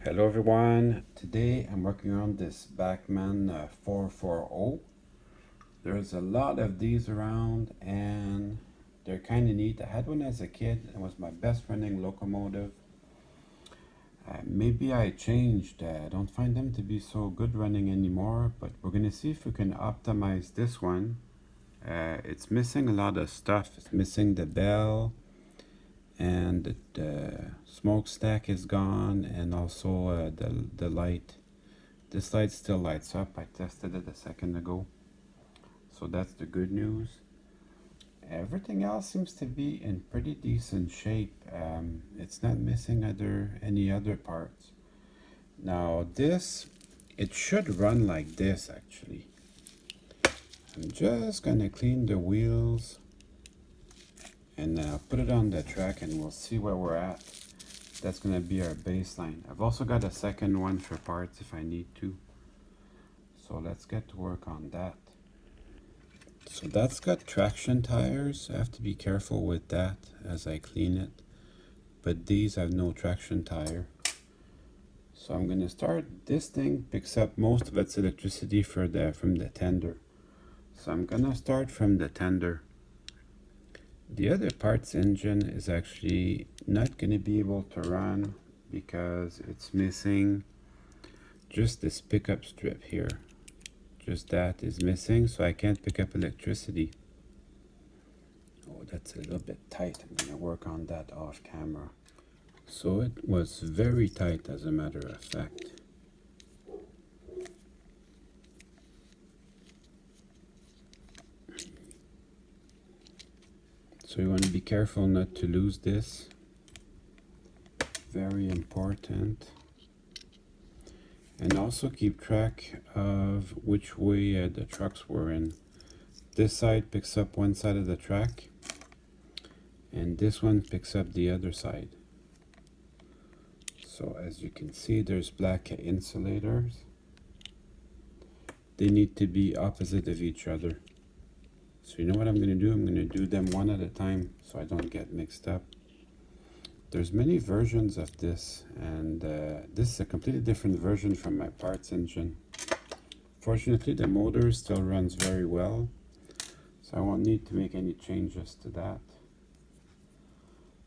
Hello everyone, today I'm working on this Bachmann 440. There's a lot of these around and they're kind of neat. I had one as a kid. It was my best running locomotive. Maybe I changed. I don't find them to be so good running anymore, but we're going to see if we can optimize this one. It's missing a lot of stuff. It's missing the bell, and the smokestack is gone, and also the light. This light still lights up. I tested it a second ago, so that's the good news. Everything else seems to be in pretty decent shape. It's not missing any other parts. Now this, it should run like this actually. I'm just gonna clean the wheels and put it on the track, and we'll see where we're at. That's gonna be our baseline. I've also got a second one for parts if I need to. So let's get to work on that. So that's got traction tires. I have to be careful with that as I clean it. But these have no traction tire. So I'm gonna start. This thing picks up most of its electricity from the tender. So I'm gonna start from the tender. The other parts engine is actually not going to be able to run because it's missing just this pickup strip here. Just that is missing, so I can't pick up electricity. Oh, that's a little bit tight. I'm going to work on that off camera. So it was very tight, as a matter of fact. So you want to be careful not to lose this. Very important. And also keep track of which way the trucks were in. This side picks up one side of the track, and this one picks up the other side. So as you can see, there's black insulators. They need to be opposite of each other. So you know what I'm going to do? I'm going to do them one at a time so I don't get mixed up. There's many versions of this, and this is a completely different version from my parts engine. Fortunately, the motor still runs very well, so I won't need to make any changes to that.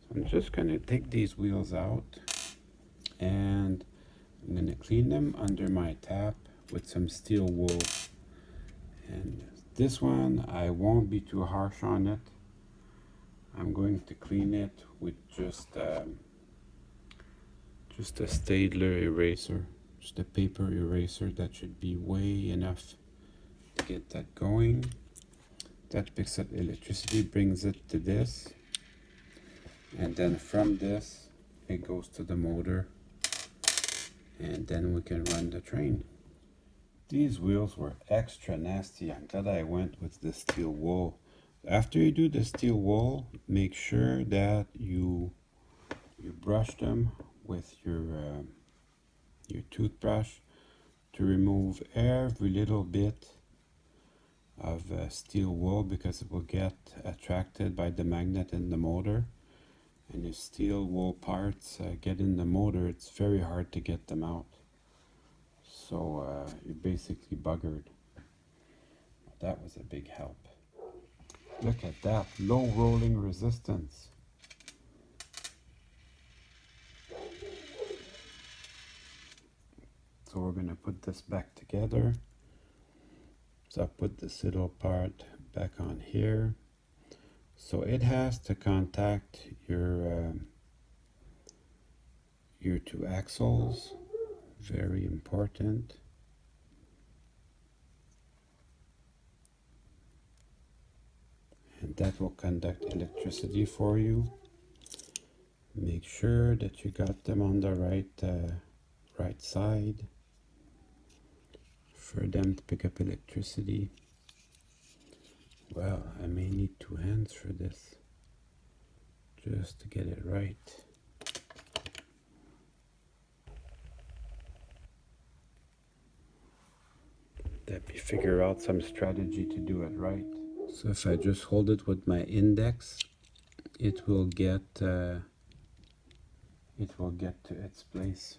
So I'm just going to take these wheels out, and I'm going to clean them under my tap with some steel wool. And this one, I won't be too harsh on it. I'm going to clean it with just a Staedtler eraser, just a paper eraser. That should be way enough to get that going. That picks up electricity, brings it to this, and then from this it goes to the motor, and then we can run the train. These wheels were extra nasty. I'm glad I went with the steel wool. After you do the steel wool, make sure that you brush them with your toothbrush to remove every little bit of steel wool, because it will get attracted by the magnet in the motor. And if steel wool parts get in the motor, it's very hard to get them out. So you're basically buggered. That was a big help. Look at that, low rolling resistance. So we're going to put this back together. So I put this little part back on here. So it has to contact your two axles. Very important. And that will conduct electricity for you. Make sure that you got them on the right side for them to pick up electricity. Well, I may need two hands for this, just to get it right. Let me figure out some strategy to do it right. So if I just hold it with my index, it will get to its place.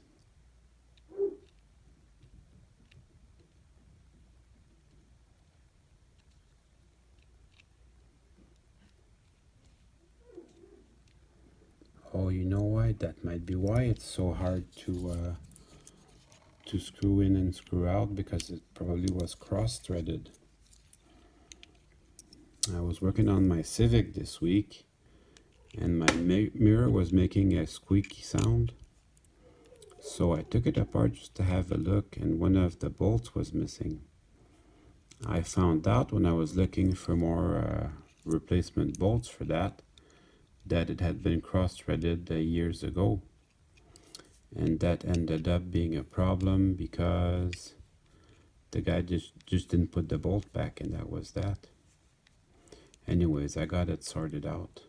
you know why? That might be why it's so hard to screw in and screw out, because it probably was cross-threaded. I was working on my Civic this week, and my mirror was making a squeaky sound. So I took it apart just to have a look, and one of the bolts was missing. I found out when I was looking for more replacement bolts for that it had been cross-threaded years ago. And that ended up being a problem because the guy just didn't put the bolt back, and that was that. Anyways, I got it sorted out.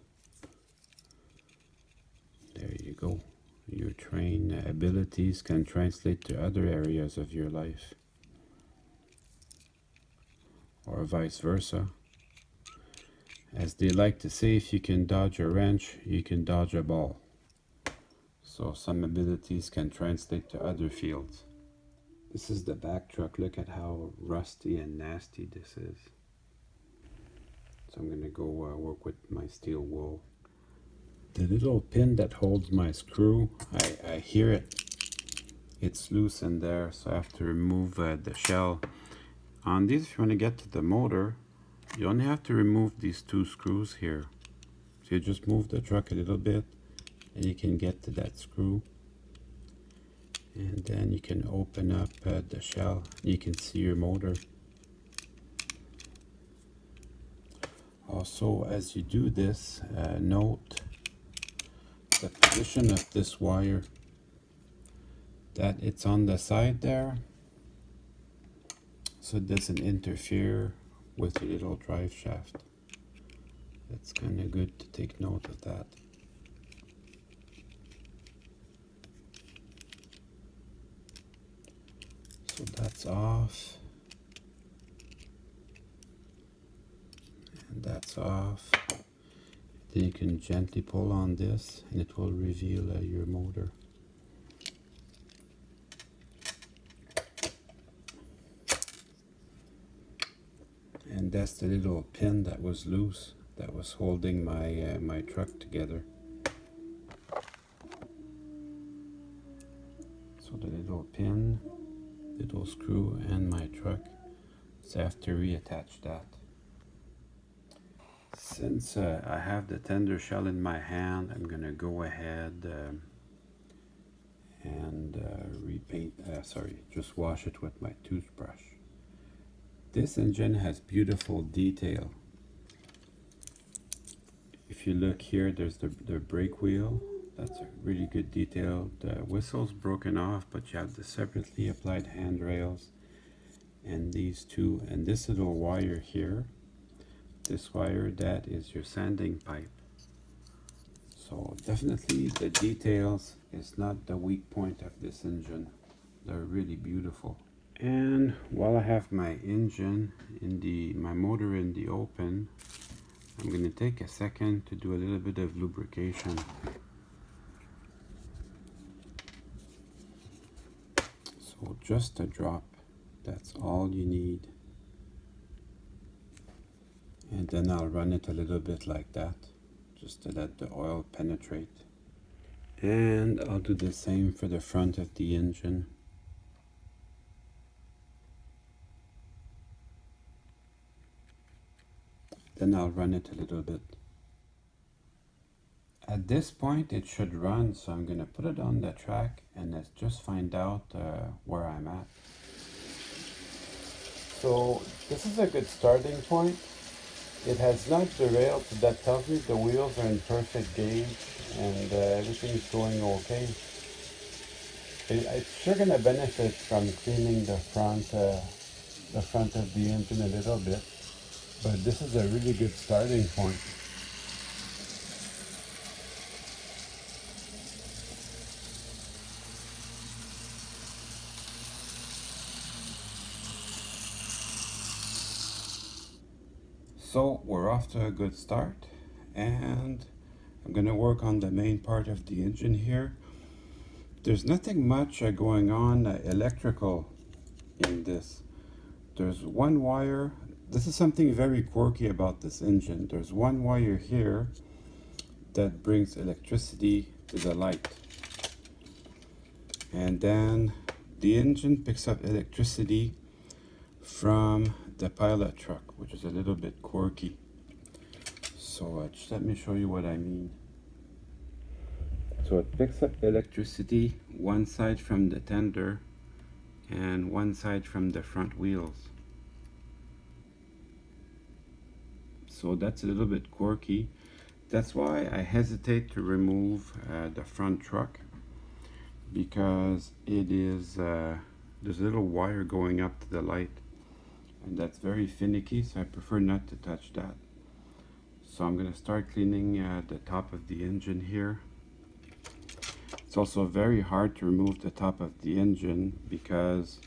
There you go. Your train abilities can translate to other areas of your life, or vice versa. As they like to say, if you can dodge a wrench, you can dodge a ball. So some abilities can translate to other fields. This is the back truck. Look at how rusty and nasty this is. So I'm going to go work with my steel wool. The little pin that holds my screw, I hear it. It's loose in there, so I have to remove the shell. On these, if you want to get to the motor, you only have to remove these two screws here. So you just move the truck a little bit, and you can get to that screw. And then you can open up the shell. You can see your motor. Also, as you do this, note the position of this wire, that it's on the side there, so it doesn't interfere with the little drive shaft. It's kind of good to take note of that. So that's off, and that's off. Then you can gently pull on this, and it will reveal your motor. And that's the little pin that was loose, that was holding my my truck together. So the little pin, little screw, and my truck. So I have to reattach that. Since I have the tender shell in my hand, I'm gonna go ahead and repaint, just wash it with my toothbrush. This engine has beautiful detail. If you look here, there's the brake wheel. That's a really good detail. The whistle's broken off, but you have the separately applied handrails, and these two, and this little wire here. This wire, that is your sanding pipe. So definitely the details is not the weak point of this engine. They're really beautiful. And while I have my engine my motor in the open, I'm going to take a second to do a little bit of lubrication. So just a drop, that's all you need. And then I'll run it a little bit like that, just to let the oil penetrate. And I'll do the same for the front of the engine. Then I'll run it a little bit. At this point it should run, so I'm going to put it on the track and let's just find out where I'm at. So this is a good starting point. It has not derailed, so that tells me the wheels are in perfect gauge and everything's going okay. It's sure going to benefit from cleaning the front of the engine a little bit, but this is a really good starting point. So we're off to a good start, and I'm going to work on the main part of the engine here. There's nothing much going on electrical in this. There's one wire. This is something very quirky about this engine. There's one wire here that brings electricity to the light. And then the engine picks up electricity from the pilot truck, which is a little bit quirky. So just let me show you what I mean. So it picks up electricity one side from the tender and one side from the front wheels. So that's a little bit quirky. That's why I hesitate to remove the front truck, because it is there's a little wire going up to the light, and that's very finicky, so I prefer not to touch that. So I'm going to start cleaning the top of the engine here. It's also very hard to remove the top of the engine because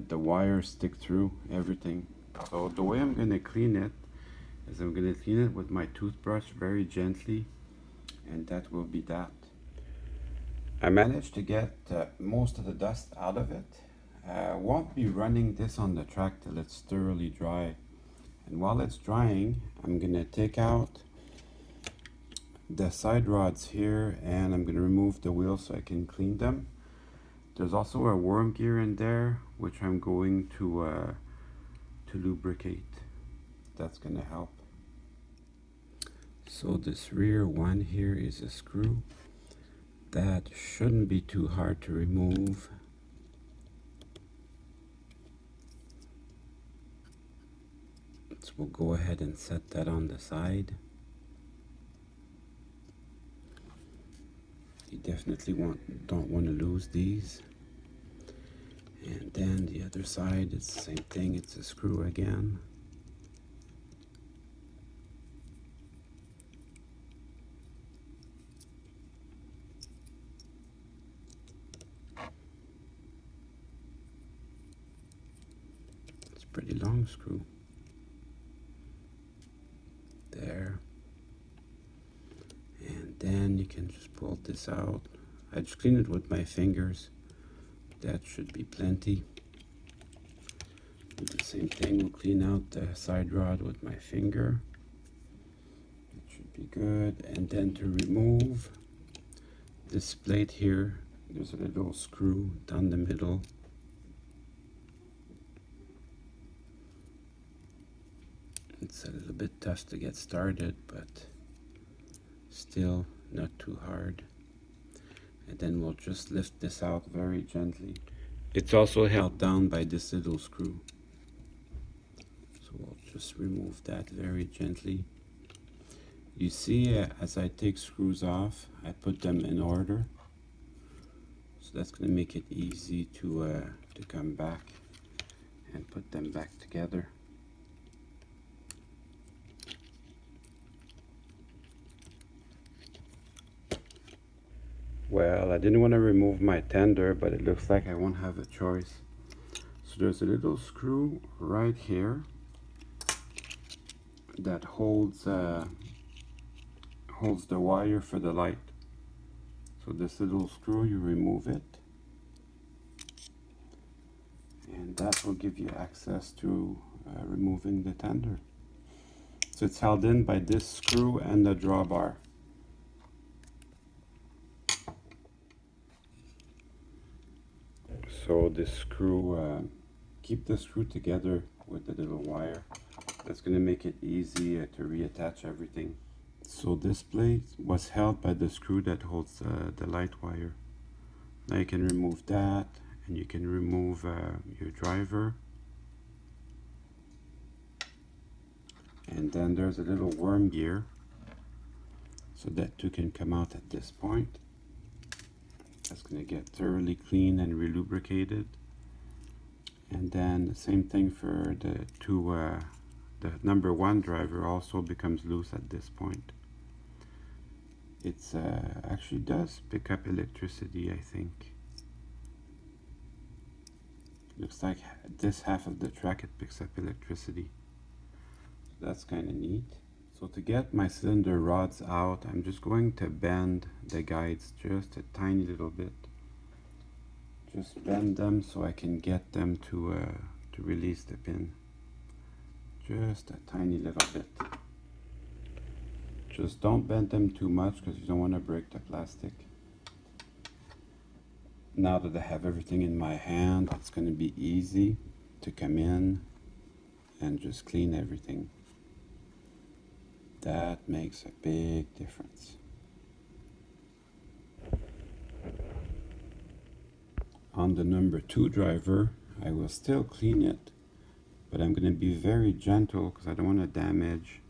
the wires stick through everything. So the way I'm going to clean it is I'm going to clean it with my toothbrush very gently, and that will be that. I managed to get most of the dust out of it. Won't be running this on the track till it's thoroughly dry. And while it's drying, I'm going to take out the side rods here, and I'm going to remove the wheels so I can clean them. There's also a worm gear in there, which I'm going to lubricate. That's going to help. So this rear one here is a screw. That shouldn't be too hard to remove. So we'll go ahead and set that on the side. You definitely don't want to lose these. And then the other side, it's the same thing, it's a screw again. It's a pretty long screw. There. And then you can just pull this out. I just clean it with my fingers. That should be plenty. Do the same thing, we'll clean out the side rod with my finger. It should be good. And then to remove this plate here, there's a little screw down the middle. It's a little bit tough to get started, but still not too hard. And then we'll just lift this out very gently. It's also held down by this little screw. So we'll just remove that very gently. You see, as I take screws off, I put them in order. So that's going to make it easy to come back and put them back together. Well, I didn't want to remove my tender, but it looks like I won't have a choice. So there's a little screw right here that holds the wire for the light. So this little screw, you remove it, and that will give you access to removing the tender. So it's held in by this screw and the drawbar. So this screw, keep the screw together with the little wire. That's going to make it easy to reattach everything. So this plate was held by the screw that holds the light wire. Now you can remove that, and you can remove your driver. And then there's a little worm gear, so that too can come out at this point. That's going to get thoroughly clean and relubricated. And then the same thing for the the number one driver also becomes loose at this point. It's actually does pick up electricity, I think. Looks like this half of the track it picks up electricity. That's kind of neat. So to get my cylinder rods out, I'm just going to bend the guides just a tiny little bit. Just bend them so I can get them to release the pin. Just a tiny little bit. Just don't bend them too much because you don't want to break the plastic. Now that I have everything in my hand, it's going to be easy to come in and just clean everything. That makes a big difference. On the number 2 driver, I will still clean it, but I'm going to be very gentle because I don't want to damage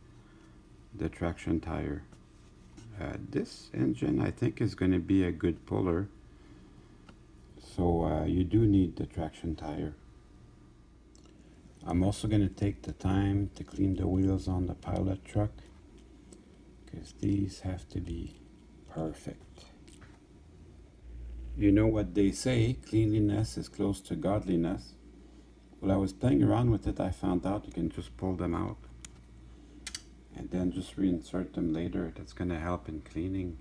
the traction tire. This engine, I think, is going to be a good puller, so you do need the traction tire. I'm also going to take the time to clean the wheels on the pilot truck because these have to be perfect. You know what they say, cleanliness is close to godliness. While I was playing around with it, I found out you can just pull them out and then just reinsert them later. That's going to help in cleaning.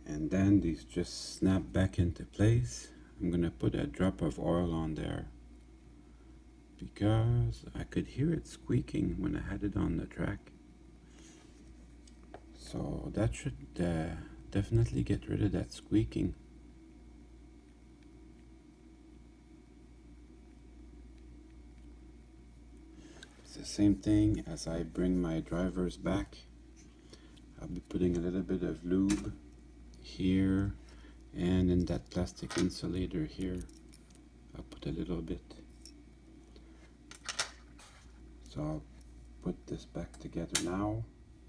And then these just snap back into place. I'm going to put a drop of oil on there because I could hear it squeaking when I had it on the track. So that should definitely get rid of that squeaking. It's the same thing as I bring my drivers back. I'll be putting a little bit of lube here and in that plastic insulator here. I'll put a little bit. So I'll put this back together now.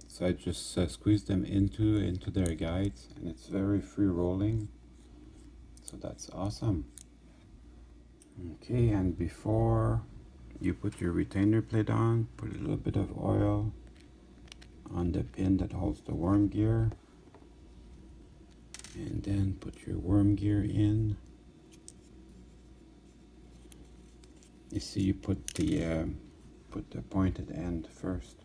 So I just squeeze them into their guides, and it's very free rolling. So that's awesome. Okay, and before you put your retainer plate on, put a little bit of oil on the pin that holds the worm gear, and then put your worm gear in. You see, you put the pointed end first.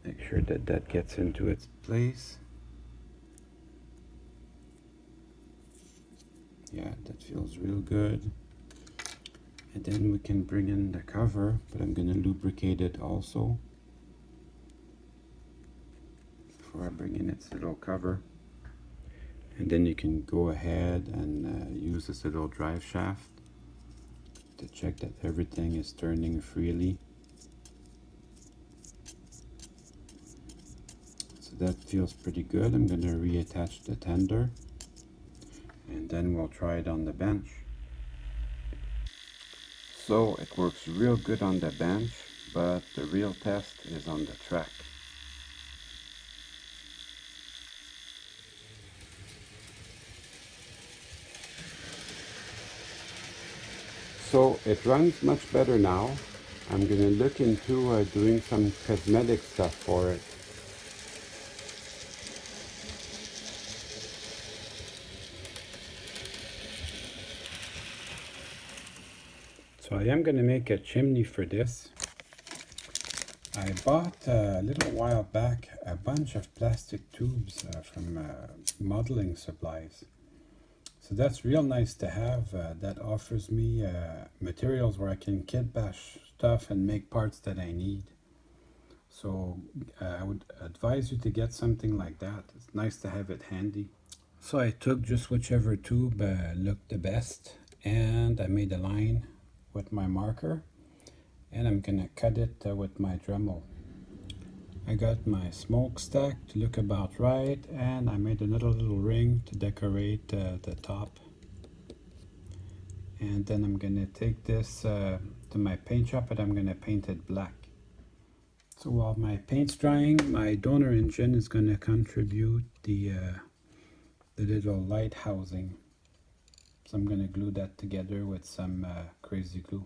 Make sure that that gets into its place. Yeah, that feels real good. And then we can bring in the cover, but I'm going to lubricate it also before I bring in its little cover. And then you can go ahead and use this little drive shaft to check that everything is turning freely. So that feels pretty good. I'm going to reattach the tender and then we'll try it on the bench. So it works real good on the bench, but the real test is on the track. So it runs much better now. I'm going to look into doing some cosmetic stuff for it. So I am going to make a chimney for this. I bought a little while back a bunch of plastic tubes from modeling supplies. So that's real nice to have. That offers me materials where I can kit bash stuff and make parts that I need. So I would advise you to get something like that. It's nice to have it handy. So I took just whichever tube looked the best, and I made a line with my marker, and I'm gonna cut it with my Dremel. I got my smokestack to look about right, and I made another little ring to decorate the top. And then I'm gonna take this to my paint shop and I'm gonna paint it black. So while my paint's drying, my donor engine is gonna contribute the little light housing. So I'm gonna glue that together with some crazy glue.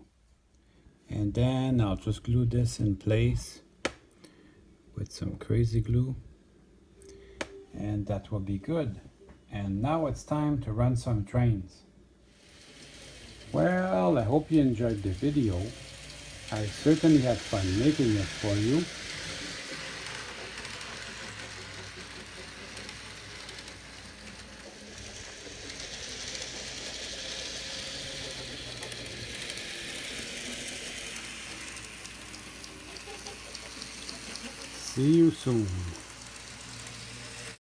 And then I'll just glue this in place with some crazy glue, and that will be good. And now it's time to run some trains. Well, I hope you enjoyed the video. I certainly had fun making it for you. See you soon.